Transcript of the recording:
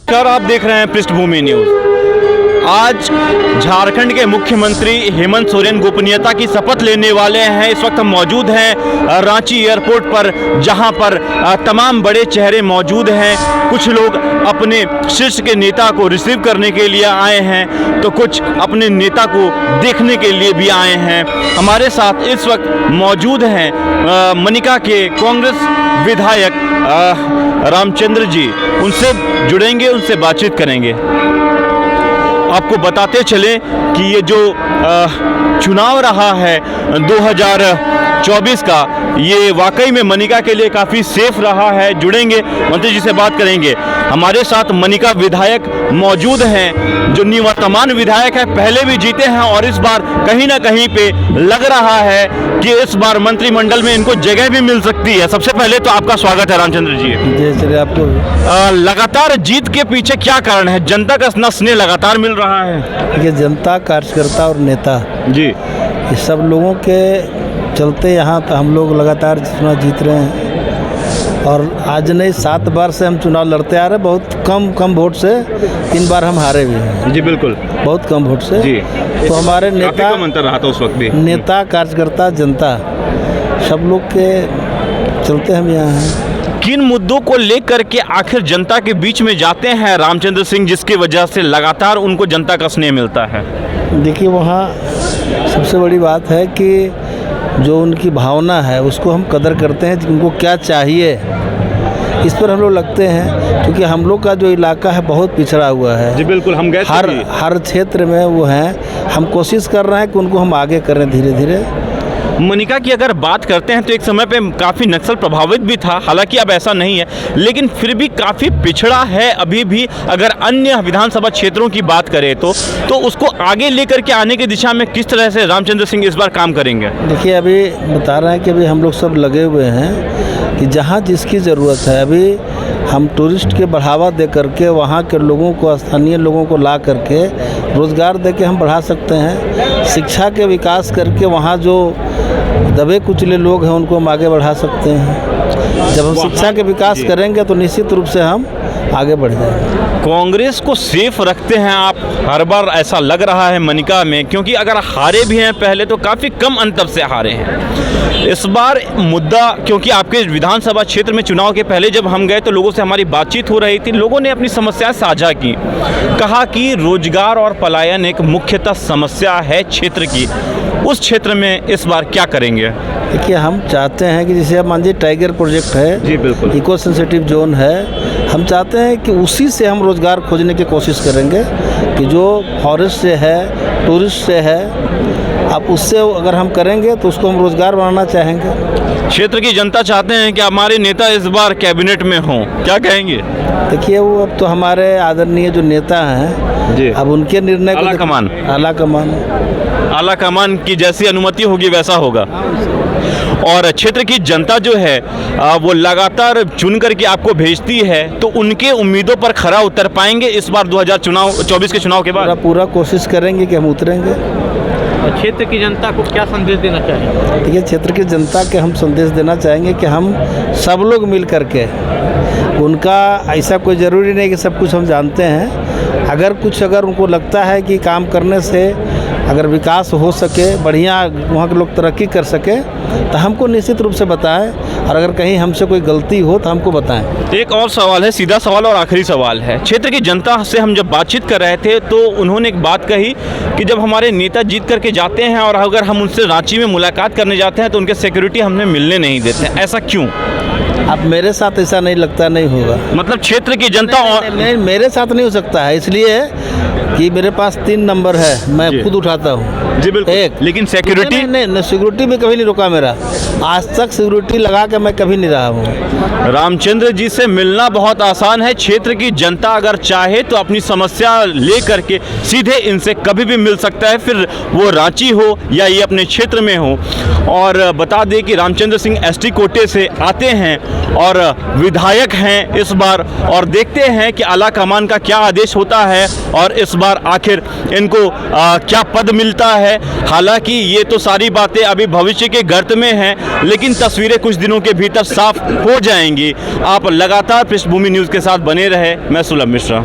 नमस्कार, आप देख रहे हैं पृष्ठभूमि न्यूज। आज झारखंड के मुख्यमंत्री हेमंत सोरेन गोपनीयता की शपथ लेने वाले हैं। इस वक्त हम मौजूद हैं रांची एयरपोर्ट पर, जहां पर तमाम बड़े चेहरे मौजूद हैं। कुछ लोग अपने शीर्ष के नेता को रिसीव करने के लिए आए हैं, तो कुछ अपने नेता को देखने के लिए भी आए हैं। हमारे साथ इस वक्त मौजूद हैं मनिका के कांग्रेस विधायक रामचंद्र जी। उनसे जुड़ेंगे, उनसे बातचीत करेंगे। आपको बताते चले कि ये जो चुनाव रहा है 2024 का, ये वाकई में मनिका के लिए काफ़ी सेफ रहा है। जुड़ेंगे, मंत्री जी से बात करेंगे। हमारे साथ मनिका विधायक मौजूद हैं, जो निवर्तमान विधायक है, पहले भी जीते हैं और इस बार कहीं ना कहीं पे लग रहा है कि इस बार मंत्रिमंडल में इनको जगह भी मिल सकती है। सबसे पहले तो आपका स्वागत है रामचंद्र जी। जय श्री आपको। लगातार जीत के पीछे क्या कारण है? जनता का स्नेह लगातार मिल रहा है। ये जनता, कार्यकर्ता और नेता जी, ये सब लोगों के चलते यहाँ तो हम लोग लगातार चुनाव जीत रहे हैं। और आज नहीं, 7 बार से हम चुनाव लड़ते आ रहे हैं। बहुत कम वोट से 3 बार हम हारे भी हैं। जी बिल्कुल, बहुत कम वोट से। जी। तो हमारे नेता, कम अंतर रहा था उस वक्त भी। नेता, कार्यकर्ता, जनता सब लोग के चलते हम यहाँ हैं। किन मुद्दों को लेकर के आखिर जनता के बीच में जाते हैं रामचंद्र सिंह, जिसकी वजह से लगातार उनको जनता का स्नेह मिलता है? देखिए, वहाँ सबसे बड़ी बात है कि जो उनकी भावना है उसको हम कदर करते हैं। उनको क्या चाहिए इस पर हम लोग लगते हैं, क्योंकि हम लोग का जो इलाका है बहुत पिछड़ा हुआ है। जी बिल्कुल, हम गए हर क्षेत्र में वो हैं। हम कोशिश कर रहे हैं कि उनको हम आगे करें धीरे धीरे। मनिका की अगर बात करते हैं तो एक समय पे काफ़ी नक्सल प्रभावित भी था, हालांकि अब ऐसा नहीं है, लेकिन फिर भी काफ़ी पिछड़ा है अभी भी। अगर अन्य विधानसभा क्षेत्रों की बात करें तो उसको आगे लेकर के आने की दिशा में किस तरह से रामचंद्र सिंह इस बार काम करेंगे? देखिए, अभी बता रहे हैं कि अभी हम लोग सब लगे हुए हैं कि जहाँ जिसकी ज़रूरत है, अभी हम टूरिस्ट के बढ़ावा दे करके वहाँ के लोगों को, स्थानीय लोगों को ला करके रोज़गार दे के हम बढ़ा सकते हैं। शिक्षा के विकास करके वहाँ जो दबे कुचले लोग हैं उनको हम आगे बढ़ा सकते हैं। जब हम शिक्षा के विकास करेंगे तो निश्चित रूप से हम आगे बढ़ जाएंगे। कांग्रेस को सेफ रखते हैं आप हर बार, ऐसा लग रहा है मनिका में, क्योंकि अगर हारे भी हैं पहले तो काफ़ी कम अंतर से हारे हैं। इस बार मुद्दा, क्योंकि आपके विधानसभा क्षेत्र में चुनाव के पहले जब हम गए तो लोगों से हमारी बातचीत हो रही थी, लोगों ने अपनी समस्याएं साझा की। कहा कि रोजगार और पलायन एक मुख्यतः समस्या है क्षेत्र की। उस क्षेत्र में इस बार क्या करेंगे? देखिए, हम चाहते हैं कि जैसे अब मान लीजिए टाइगर प्रोजेक्ट है, जी बिल्कुल, इको सेंसिटिव जोन है, हम चाहते हैं कि उसी से हम रोज़गार खोजने की कोशिश करेंगे कि जो फॉरेस्ट से है, टूरिस्ट से है, अब उससे अगर हम करेंगे तो उसको हम रोज़गार बनाना चाहेंगे। क्षेत्र की जनता चाहते हैं कि हमारे नेता इस बार कैबिनेट में हों, क्या कहेंगे? देखिए, वो अब तो हमारे आदरणीय जो नेता हैं जी, अब उनके निर्णय आला कमान की जैसी अनुमति होगी वैसा होगा। और क्षेत्र की जनता जो है वो लगातार चुन करके आपको भेजती है, तो उनके उम्मीदों पर खरा उतर पाएंगे इस बार 2024 के चुनाव के बाद? पूरा कोशिश करेंगे कि हम उतरेंगे। क्षेत्र की जनता को क्या संदेश देना चाहिए? देखिए, क्षेत्र की जनता के हम संदेश देना चाहेंगे कि हम सब लोग मिल करके, उनका ऐसा कोई ज़रूरी नहीं कि सब कुछ हम जानते हैं। अगर उनको लगता है कि काम करने से अगर विकास हो सके, बढ़िया वहाँ के लोग तरक्की कर सके, तो हमको निश्चित रूप से बताएं। और अगर कहीं हमसे कोई गलती हो तो हमको बताएं। एक और सवाल है, सीधा सवाल और आखिरी सवाल है। क्षेत्र की जनता से हम जब बातचीत कर रहे थे तो उन्होंने एक बात कही कि जब हमारे नेता जीत करके जाते हैं और अगर हम उनसे रांची में मुलाकात करने जाते हैं तो उनके सिक्योरिटी हमें मिलने नहीं देते हैं। ऐसा क्यों? अब मेरे साथ ऐसा नहीं लगता, नहीं होगा। मतलब क्षेत्र की जनता नहीं, मेरे साथ नहीं हो सकता है, इसलिए कि मेरे पास 3 नंबर है, मैं खुद उठाता हूँ। जी बिल्कुल, एक, लेकिन सिक्योरिटी नहीं, सिक्योरिटी भी कभी नहीं रुका मेरा। आज तक सिक्योरिटी लगा के मैं कभी नहीं रहा हूँ। रामचंद्र जी से मिलना बहुत आसान है। क्षेत्र की जनता अगर चाहे तो अपनी समस्या ले करके सीधे इनसे कभी भी मिल सकता है, फिर वो रांची हो या ये अपने क्षेत्र में हो। और बता दें कि रामचंद्र सिंह एसटी कोटे से आते हैं और विधायक हैं इस बार, और देखते हैं कि आला कमान का क्या आदेश होता है और इस बार आखिर इनको क्या पद मिलता है। हालांकि ये तो सारी बातें अभी भविष्य के गर्त में हैं, लेकिन तस्वीरें कुछ दिनों के भीतर साफ हो जाएंगी। आप लगातार पृष्ठभूमि न्यूज़ के साथ बने रहे। मैं सुलभ मिश्रा।